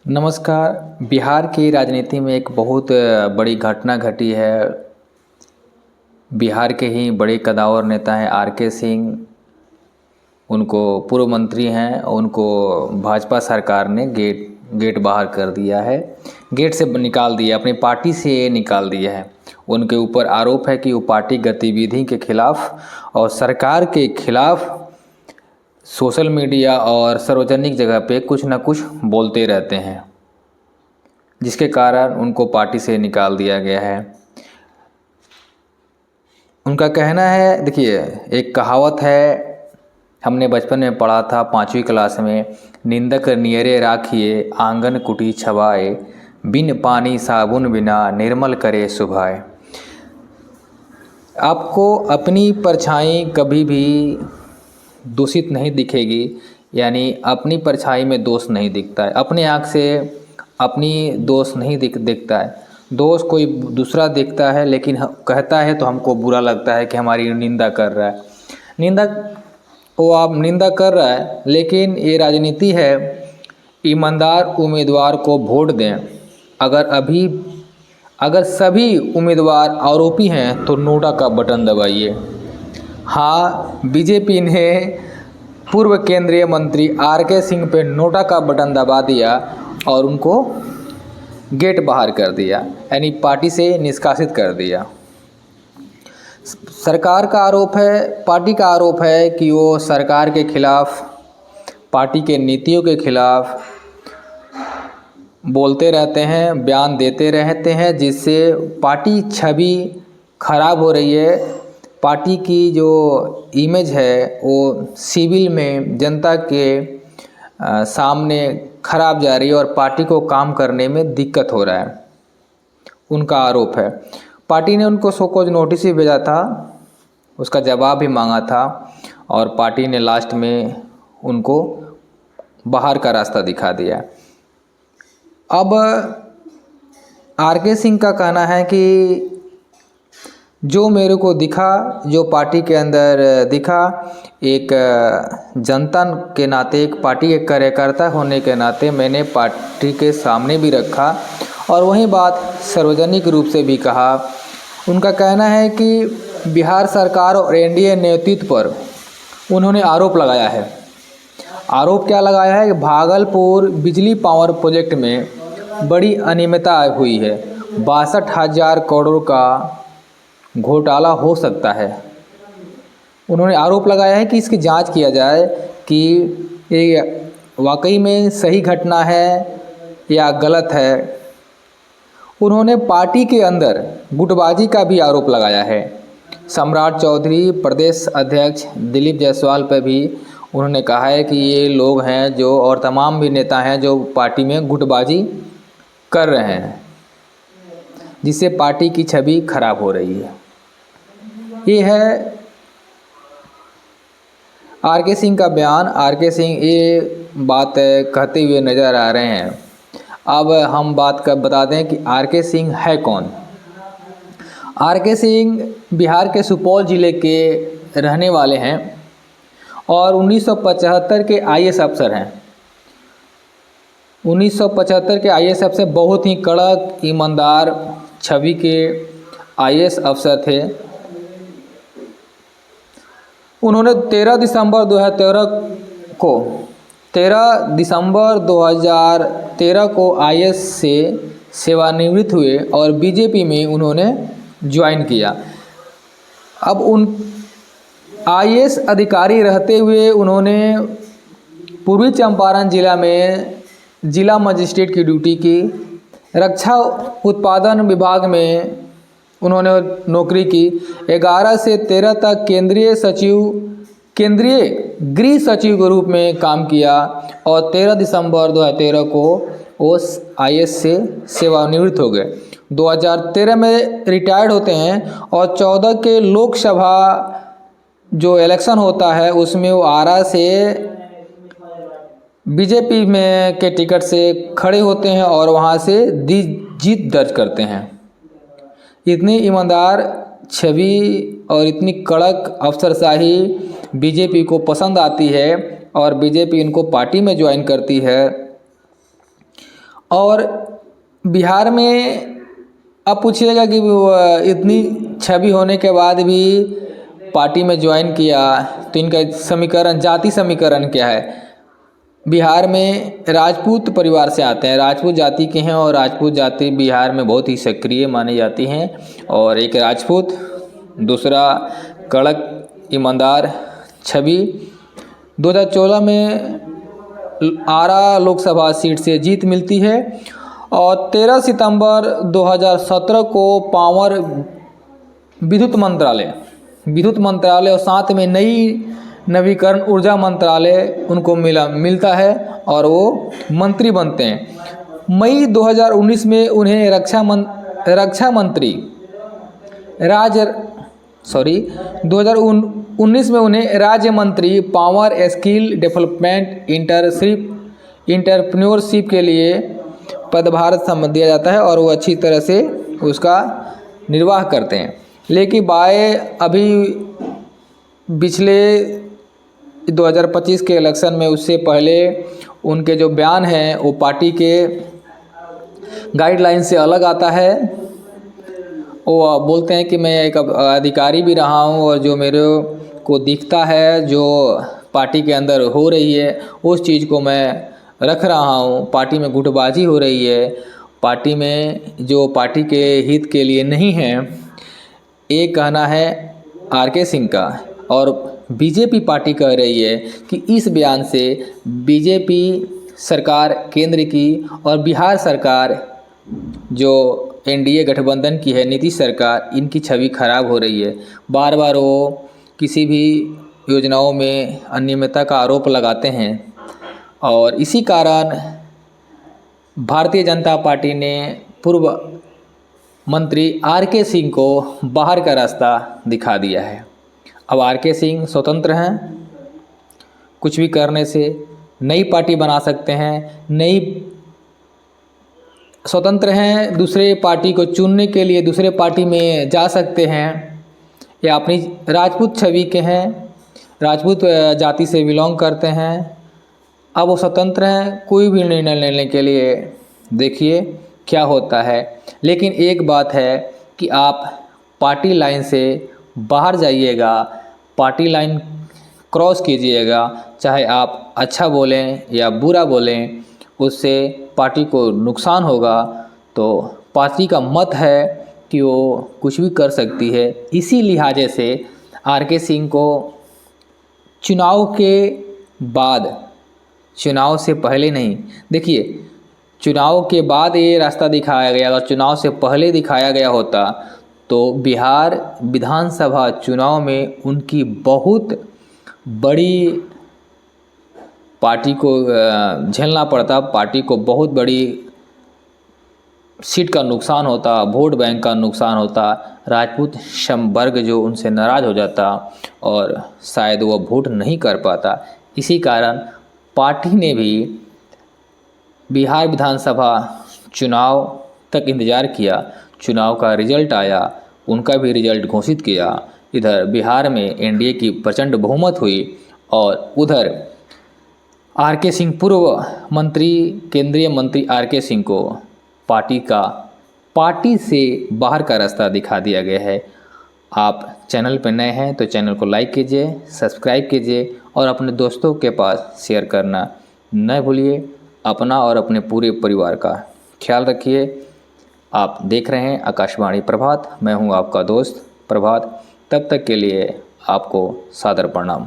नमस्कार। बिहार की राजनीति में एक बहुत बड़ी घटना घटी है। बिहार के ही बड़े कदावर नेता हैं आर.के. सिंह, उनको पूर्व मंत्री हैं और उनको भाजपा सरकार ने गेट बाहर कर दिया है। गेट से निकाल दिया, अपनी पार्टी से निकाल दिया है। उनके ऊपर आरोप है कि वो पार्टी गतिविधि के खिलाफ और सरकार के खिलाफ सोशल मीडिया और सार्वजनिक जगह पे कुछ न कुछ बोलते रहते हैं, जिसके कारण उनको पार्टी से निकाल दिया गया है। उनका कहना है, देखिए, एक कहावत है, हमने बचपन में पढ़ा था 5वीं क्लास में, निंदक नियरे राखिए आंगन कुटी छवाए, बिन पानी साबुन बिना निर्मल करे सुभाए। आपको अपनी परछाई कभी भी दूषित नहीं दिखेगी, यानी अपनी परछाई में दोष नहीं दिखता है। अपने आँख से अपनी दोष नहीं दिखता है, दोष कोई दूसरा दिखता है, लेकिन कहता है तो हमको बुरा लगता है कि हमारी निंदा कर रहा है। आप निंदा कर रहा है, लेकिन ये राजनीति है। ईमानदार उम्मीदवार को वोट दें। अगर सभी उम्मीदवार आरोपी हैं तो नोटा का बटन दबाइए। हाँ, बीजेपी ने पूर्व केंद्रीय मंत्री आर.के. सिंह पे नोटा का बटन दबा दिया और उनको गेट बाहर कर दिया, यानी पार्टी से निष्कासित कर दिया। सरकार का आरोप है, पार्टी का आरोप है कि वो सरकार के खिलाफ, पार्टी के नीतियों के खिलाफ बोलते रहते हैं, बयान देते रहते हैं, जिससे पार्टी छवि खराब हो रही है। पार्टी की जो इमेज है वो सिविल में जनता के सामने खराब जा रही है और पार्टी को काम करने में दिक्कत हो रहा है, उनका आरोप है। पार्टी ने उनको शोकॉज नोटिस भी भेजा था, उसका जवाब भी मांगा था और पार्टी ने लास्ट में उनको बाहर का रास्ता दिखा दिया। अब आर.के. सिंह का कहना है कि जो मेरे को दिखा, जो पार्टी के अंदर दिखा, एक जनता के नाते, एक पार्टी के कार्यकर्ता होने के नाते मैंने पार्टी के सामने भी रखा और वही बात सार्वजनिक रूप से भी कहा। उनका कहना है कि बिहार सरकार और एनडीए नेतृत्व पर उन्होंने आरोप लगाया है। आरोप क्या लगाया है कि भागलपुर बिजली पावर प्रोजेक्ट में बड़ी अनियमितता हुई है, 62,000 करोड़ का घोटाला हो सकता है। उन्होंने आरोप लगाया है कि इसकी जांच किया जाए कि ये वाकई में सही घटना है या गलत है। उन्होंने पार्टी के अंदर गुटबाजी का भी आरोप लगाया है। सम्राट चौधरी, प्रदेश अध्यक्ष दिलीप जायसवाल पर भी उन्होंने कहा है कि ये लोग हैं जो, और तमाम भी नेता हैं जो पार्टी में गुटबाजी कर रहे हैं, जिससे पार्टी की छवि खराब हो रही है। ये है आर.के. सिंह का बयान। आर.के. सिंह ये बात कहते हुए नज़र आ रहे हैं। अब हम बात कर बता दें कि आर.के. सिंह है कौन। आर.के. सिंह बिहार के सुपौल ज़िले के रहने वाले हैं और 1975 के आई.ए.एस. अफसर हैं। 1975 के आई.ए.एस. अफसर बहुत ही कड़क, ईमानदार छवि के आई.ए.एस. अफसर थे। उन्होंने 13 दिसंबर 2013 को आई.ए.एस. से सेवानिवृत्त हुए और बीजेपी में उन्होंने ज्वाइन किया। अब उन आई.ए.एस. अधिकारी रहते हुए उन्होंने पूर्वी चंपारण जिला में जिला मजिस्ट्रेट की ड्यूटी की। रक्षा उत्पादन विभाग में उन्होंने नौकरी की। 11 से 13 तक केंद्रीय गृह सचिव के रूप में काम किया और 13 दिसंबर 2013 को वो आई.ए.एस. से सेवानिवृत्त हो गए। 2013 में रिटायर्ड होते हैं और 14 के लोकसभा जो इलेक्शन होता है उसमें वो आरा से बीजेपी में के टिकट से खड़े होते हैं और वहाँ से जीत दर्ज करते हैं। इतनी ईमानदार छवि और इतनी कड़क अफसरशाही बीजेपी को पसंद आती है और बीजेपी इनको पार्टी में ज्वाइन करती है। और बिहार में अब पूछिएगा कि इतनी छवि होने के बाद भी पार्टी में ज्वाइन किया, तो इनका समीकरण, जाति समीकरण क्या है। बिहार में राजपूत परिवार से आते हैं, राजपूत जाति के हैं, और राजपूत जाति बिहार में बहुत ही सक्रिय मानी जाती हैं। और एक राजपूत, दूसरा कड़क ईमानदार छवि। 2014 में आरा लोकसभा सीट से जीत मिलती है और 13 सितंबर 2017 को पावर विद्युत मंत्रालय और साथ में नई नवीकरण ऊर्जा मंत्रालय उनको मिलता है और वो मंत्री बनते हैं। मई 2019 में उन्हें रक्षा मंत्री 2019 में उन्हें राज्य मंत्री पावर स्किल डेवलपमेंट इंटरप्रेन्योरशिप के लिए पदभार दिया जाता है और वो अच्छी तरह से उसका निर्वाह करते हैं। लेकिन अभी पिछले 2025 के इलेक्शन में, उससे पहले उनके जो बयान हैं वो पार्टी के गाइडलाइन से अलग आता है। वो बोलते हैं कि मैं एक अधिकारी भी रहा हूँ और जो मेरे को दिखता है, जो पार्टी के अंदर हो रही है, उस चीज़ को मैं रख रहा हूँ। पार्टी में गुटबाजी हो रही है, पार्टी में जो पार्टी के हित के लिए नहीं है, एक कहना है आरके सिंह का। और बीजेपी पार्टी कह रही है कि इस बयान से बीजेपी सरकार केंद्र की और बिहार सरकार जो एनडीए गठबंधन की है, नीतीश सरकार, इनकी छवि खराब हो रही है। बार बार वो किसी भी योजनाओं में अनियमितता का आरोप लगाते हैं और इसी कारण भारतीय जनता पार्टी ने पूर्व मंत्री आरके सिंह को बाहर का रास्ता दिखा दिया है। अब आरके सिंह स्वतंत्र हैं, कुछ भी करने से नई पार्टी बना सकते हैं, स्वतंत्र हैं, दूसरे पार्टी को चुनने के लिए दूसरे पार्टी में जा सकते हैं, या अपनी राजपूत छवि के हैं, राजपूत जाति से बिलोंग करते हैं। अब वो स्वतंत्र हैं, कोई भी निर्णय लेने के लिए देखिए क्या होता है। लेकिन एक बात है कि आप पार्टी लाइन से बाहर जाइएगा, पार्टी लाइन क्रॉस कीजिएगा, चाहे आप अच्छा बोलें या बुरा बोलें, उससे पार्टी को नुकसान होगा। तो पार्टी का मत है कि वो कुछ भी कर सकती है। इसी लिहाजे से आरके सिंह को चुनाव के बाद, चुनाव से पहले नहीं, देखिए चुनाव के बाद ये रास्ता दिखाया गया, अगर चुनाव से पहले दिखाया गया होता तो बिहार विधानसभा चुनाव में उनकी बहुत बड़ी पार्टी को झेलना पड़ता, पार्टी को बहुत बड़ी सीट का नुकसान होता, वोट बैंक का नुकसान होता, राजपूत वर्ग जो उनसे नाराज़ हो जाता और शायद वो वोट नहीं कर पाता। इसी कारण पार्टी ने भी बिहार विधानसभा चुनाव तक इंतज़ार किया, चुनाव का रिजल्ट आया, उनका भी रिजल्ट घोषित किया। इधर बिहार में एनडीए की प्रचंड बहुमत हुई और उधर आरके सिंह, पूर्व मंत्री, केंद्रीय मंत्री आरके सिंह को पार्टी से बाहर का रास्ता दिखा दिया गया है। आप चैनल पर नए हैं तो चैनल को लाइक कीजिए, सब्सक्राइब कीजिए और अपने दोस्तों के पास शेयर करना न भूलिए। अपना और अपने पूरे परिवार का ख्याल रखिए। आप देख रहे हैं आकाशवाणी प्रभात, मैं हूं आपका दोस्त प्रभात। तब तक के लिए आपको सादर प्रणाम।